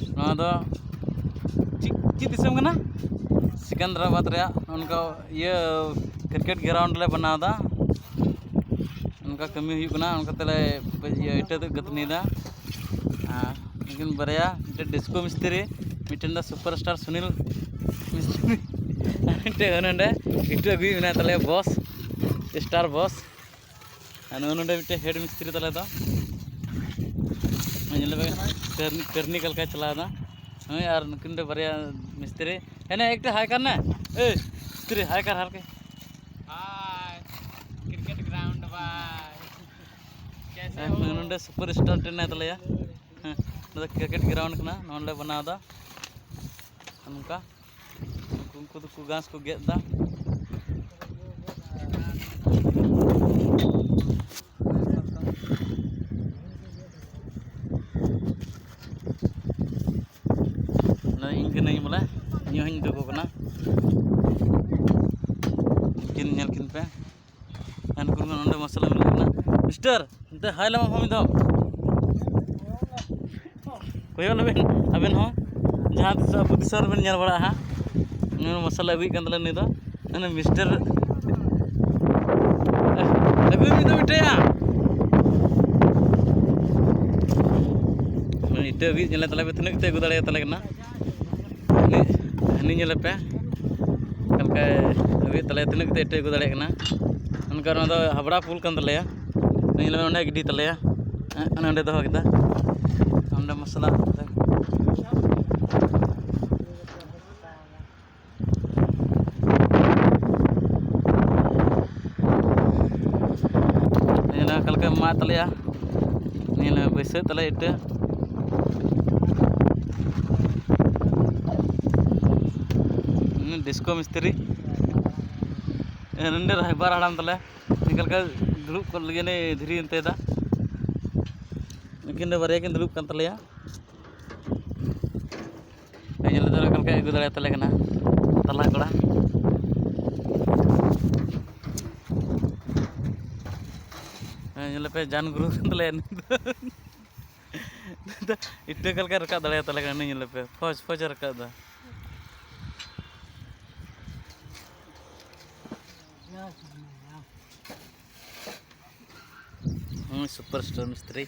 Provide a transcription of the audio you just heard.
नवा दो ची दिसम कना सिकंदराबाद रे उनका ये क्रिकेट ग्राउंड ले बनादा उनका कमी हुई कना उनका तले ये इटे गतनी दा लेकिन बरया डिस्को मिस्त्री मिटन दा सुपरस्टार सुनील मिस्त्री इटे हनंडे इटे अगुई मेना तले बॉस स्टार बॉस अनोंडे मिटे हेड मिस्त्री तले दा करनी कल का चला दा यार किंडे बरिया मिस्त्री है ना एक हाई करना ए मिस्त्री हाई कर हल्के हाय क्रिकेट ग्राउंड बाय कैसे हो नोंडे सुपरस्टार टेन तले या क्रिकेट ग्राउंड कना नोंडे बना दा उनका उनको तो घास को गेट दा इनके नहीं बोला यूं ही देखो कना किन नेल किन पे अनकुन नोंडे मसाला मिलना मिस्टर ते हाय लमा हम दो कोयो लबेन अबेन हो जहां तिस अबु दिसर बेन नेल बड़ा हा मसाला अगुई कंदले नि दो अने मिस्टर अगुई नि दो मिटया मन इटे अगुई नेले तले पे तने ते अगु दाड़े तले कना हनी नेले पे कलका अगुई तले तने ते इटे अगु दाड़े कना उनका ना दो हबड़ा पुल कन तले नेले ओंडे गिडी तले अने ओंडे दो केदा ओंडे मसाला कलका मा तले नेले बैसे तले इटे डिस्को मिस्त्री नंदे रायबार हड़ाम तले निकल का दुड़ूब कर लगे ने धीरे अंते दा लेकिन बारे किन दुड़ूब कन तले ये ले कल का अगु दाड़े तले कना तला कोड़ा ये पे जान गुरु तले इटे कल का रका दाड़े तले कना ये पे फौज फौज रका दा सुपरस्टार मिस्त्री